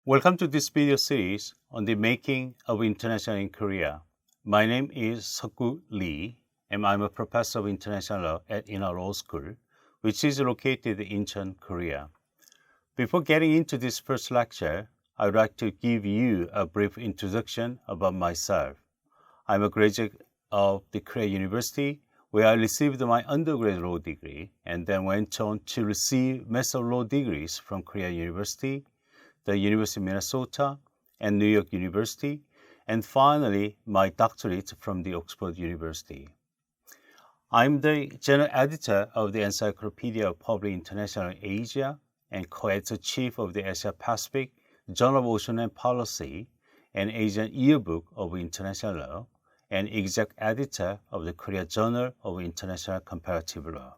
Welcome to this video series on the making of international in Korea. My name is Seok Lee, and I'm a professor of international law at Inha Law School, which is located in Incheon, Korea. Before getting into this first lecture, I would like to give you a brief introduction about myself. I'm a graduate of the Korea University, where I received my undergraduate law degree and then went on to receive Master of Law degrees from Korea University, the University of Minnesota, and New York University, and finally my doctorate from the Oxford University. I'm the general editor of the Encyclopedia of Public International Asia and co-editor-chief of the Asia Pacific Journal of Ocean and Policy and Asian Yearbook of International Law, and exec editor of the Korea Journal of International Comparative Law.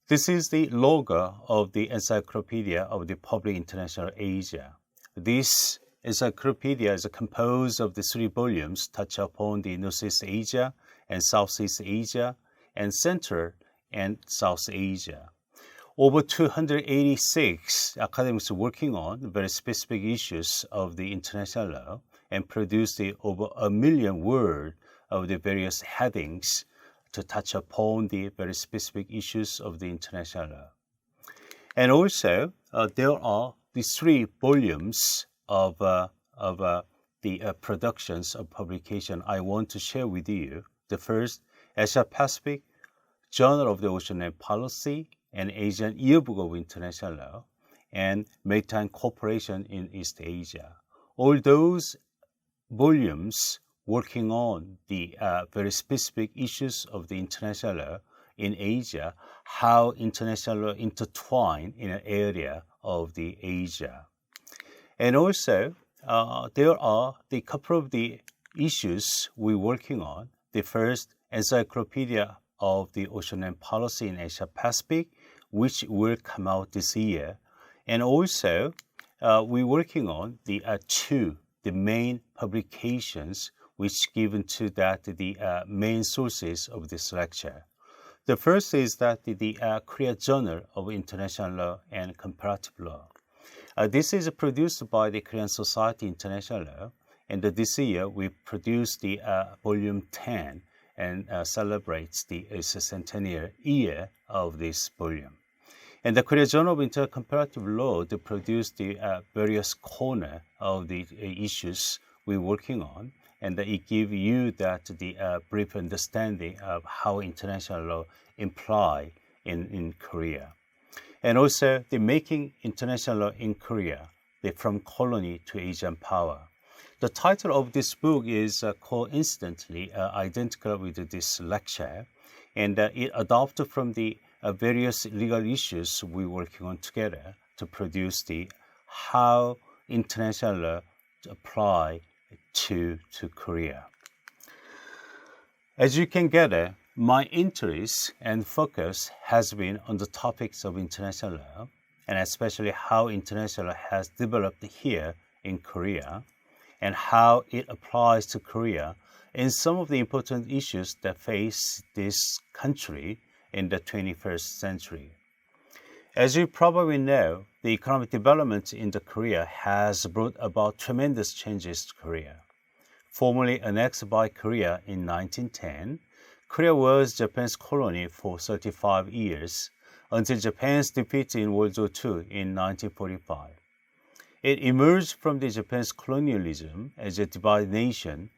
This is the logo of the Encyclopedia of the Public International Asia. This encyclopedia is composed of the 3 volumes touch upon the Northeast Asia and Southeast Asia and Central and South Asia. Over 286 academics working on very specific issues of the international law and produced over 1 million words of the various headings to touch upon the very specific issues of the international law. And also, there are the 3 volumes of the productions of publication I want to share with you. The first, Asia Pacific Journal of the Ocean and Policy and Asian Yearbook of International Law, and Maritime Cooperation in East Asia. All those volumes working on the very specific issues of the international law in Asia, how international law intertwine in an area of the Asia. And also, there are the couple of the issues we're working on. The first, Encyclopedia of the Ocean and Policy in Asia Pacific, which will come out this year. And also, we're working on the 2 main publications which given to that the main sources of this lecture. The first is that the Korea Journal of International Law and Comparative Law. This is produced by the Korean Society International Law, and this year we produced the volume 10 and celebrates the centennial year of this volume. And the Korea Journal of International Comparative Law to produce the various corner of the issues we're working on, and it gives you that the brief understanding of how international law imply in Korea. And also the making international law in Korea, from colony to Asian power. The title of this book is coincidentally identical with this lecture, and it adopted from the various legal issues we're working on together to produce the how international law apply to Korea. As you can gather, my interest and focus has been on the topics of international law, and especially how international law has developed here in Korea, and how it applies to Korea in some of the important issues that face this country in the 21st century. As you probably know, the economic development in Korea has brought about tremendous changes to Korea. Formerly annexed by Korea in 1910, Korea was Japan's colony for 35 years until Japan's defeat in World War II in 1945. It emerged from the Japan's colonialism as a divided nation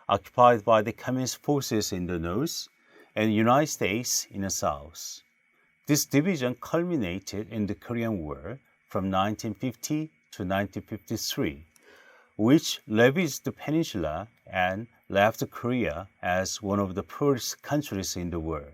occupied by the communist forces in the north and the United States in the south. This division culminated in the Korean War from 1950 to 1953, which ravaged the peninsula and left Korea as one of the poorest countries in the world.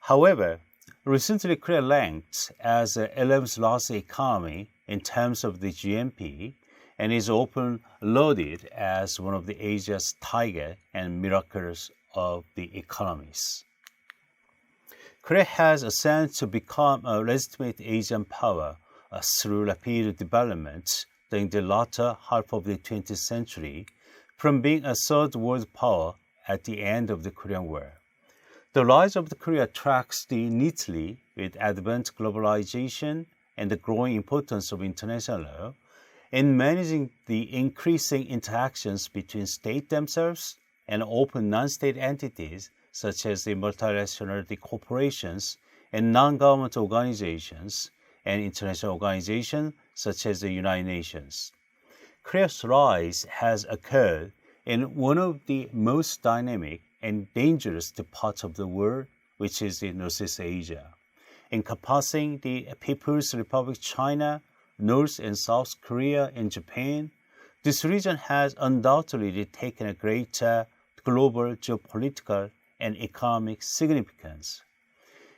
However, recently Korea ranked as the 11th largest economy in terms of the GNP and is often lauded as one of the Asia's tiger and miracles of the economies. Korea has ascended to become a legitimate Asian power through rapid development during the latter half of the 20th century, from being a third world power at the end of the Korean War. The rise of Korea tracks neatly with advanced globalization and the growing importance of international law in managing the increasing interactions between states themselves and open non-state entities such as the multilateral corporations and non-government organizations and international organizations such as the United Nations. Korea's rise has occurred in one of the most dynamic and dangerous parts of the world, which is in Northeast Asia, encompassing the People's Republic of China, North and South Korea, and Japan. This region has undoubtedly taken a greater global geopolitical and economic significance.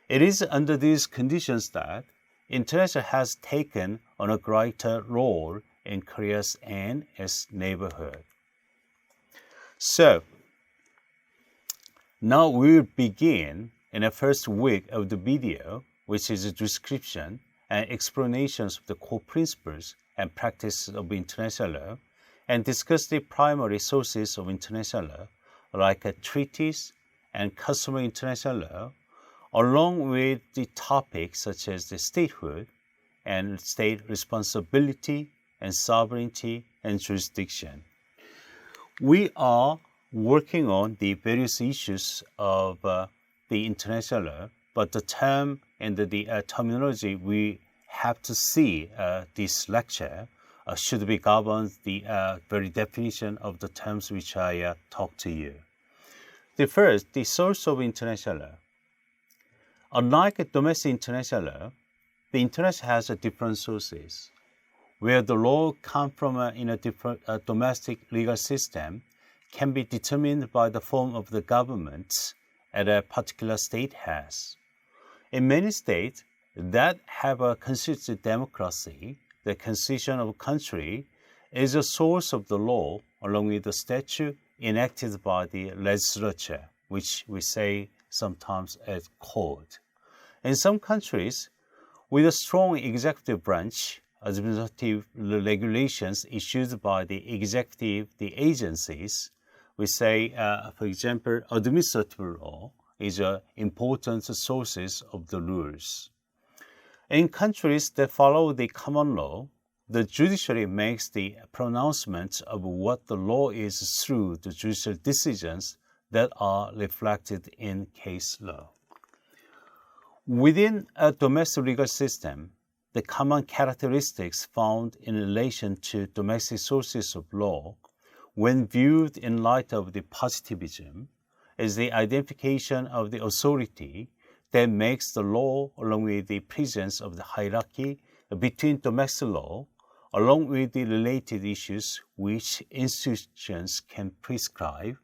It is under these conditions that international has taken on a greater role in Korea's and its neighborhood. So, now we'll begin in the first week of the video, which is a description and explanations of the core principles and practices of international law, and discuss the primary sources of international law, like treaties and customary international law, along with the topics such as the statehood and state responsibility and sovereignty and jurisdiction. We are working on the various issues of the international law, but the term and the terminology we have to see this lecture should be governed the very definition of the terms which I talked to you. The first, the source of international law. Unlike domestic international law, the international has different sources. Where the law comes from in a different domestic legal system can be determined by the form of the government that a particular state has. In many states that have a constituted democracy, the constitution of a country is a source of the law along with the statute enacted by the legislature, which we say sometimes as court. In some countries, with a strong executive branch, administrative regulations issued by the executive, the agencies, we say, for example, administrative law is important sources of the rules. In countries that follow the common law, the judiciary makes the pronouncement of what the law is through the judicial decisions that are reflected in case law. Within a domestic legal system, the common characteristics found in relation to domestic sources of law, when viewed in light of the positivism, is the identification of the authority that makes the law along with the presence of the hierarchy between domestic law, along with the related issues which institutions can prescribe,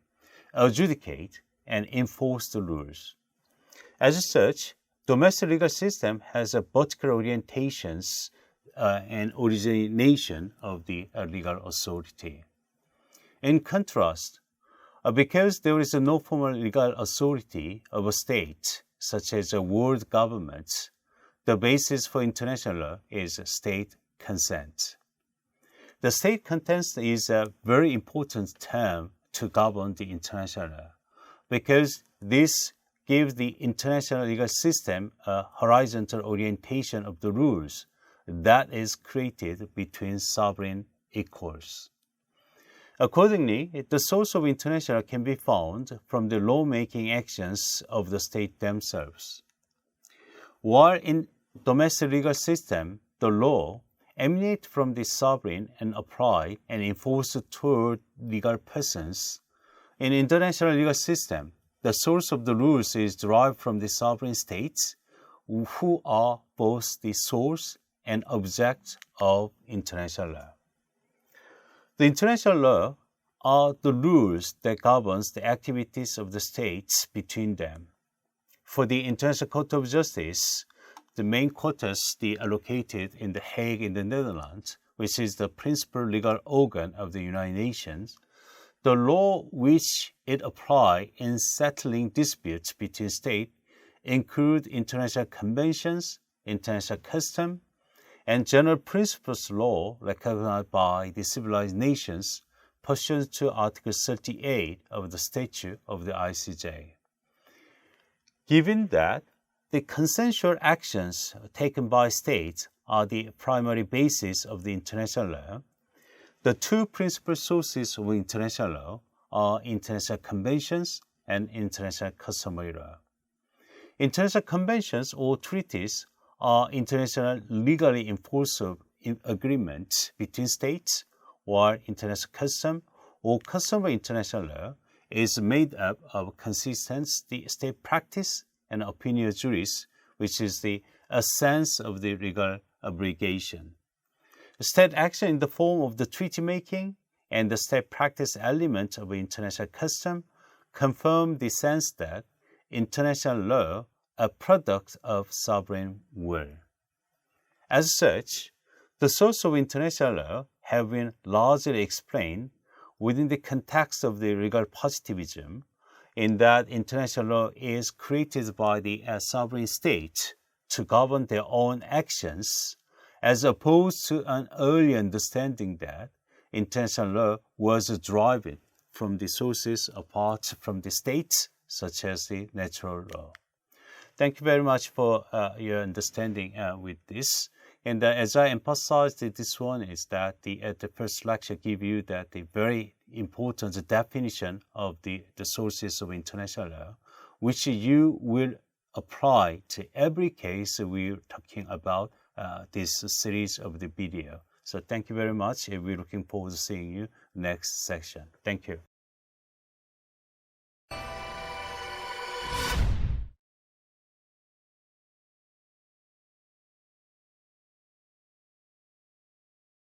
adjudicate, and enforce the rules. As such, domestic legal system has a vertical orientations and origination of the legal authority. In contrast, because there is no formal legal authority of a state, such as a world government, the basis for international law is state consent. The state consent is a very important term to govern the international law, because this gives the international legal system a horizontal orientation of the rules that is created between sovereign equals. Accordingly, the source of international can be found from the lawmaking actions of the state themselves. While in domestic legal system, the law emanates from the sovereign and applied and enforced toward legal persons, in international legal system, the source of the rules is derived from the sovereign states, who are both the source and object of international law. The international law are the rules that govern the activities of the states between them. For the International Court of Justice, the main quarters are located in The Hague in the Netherlands, which is the principal legal organ of the United Nations. The law which it applies in settling disputes between states include international conventions, international custom, and general principles law recognized by the civilized nations pursuant to Article 38 of the Statute of the ICJ. Given that the consensual actions taken by states are the primary basis of the international law. The two principal sources of international law are international conventions and international customary law. International conventions or treaties are international legally enforceable agreements between states, while international custom or customary international law is made up of consistent state practice and opinion juris, which is the essence of the legal obligation. State action in the form of the treaty making and the state practice element of international custom confirm the sense that international law are a product of sovereign will. As such, the source of international law have been largely explained within the context of the legal positivism, in that international law is created by the sovereign state to govern their own actions, as opposed to an early understanding that international law was derived from the sources apart from the states, such as the natural law. Thank you very much for your understanding with this. And as I emphasized, this one is that at the first lecture give you that the very important definition of the sources of international law, which you will apply to every case we're talking about this series of the video. So thank you very much. We're looking forward to seeing you next section. Thank you.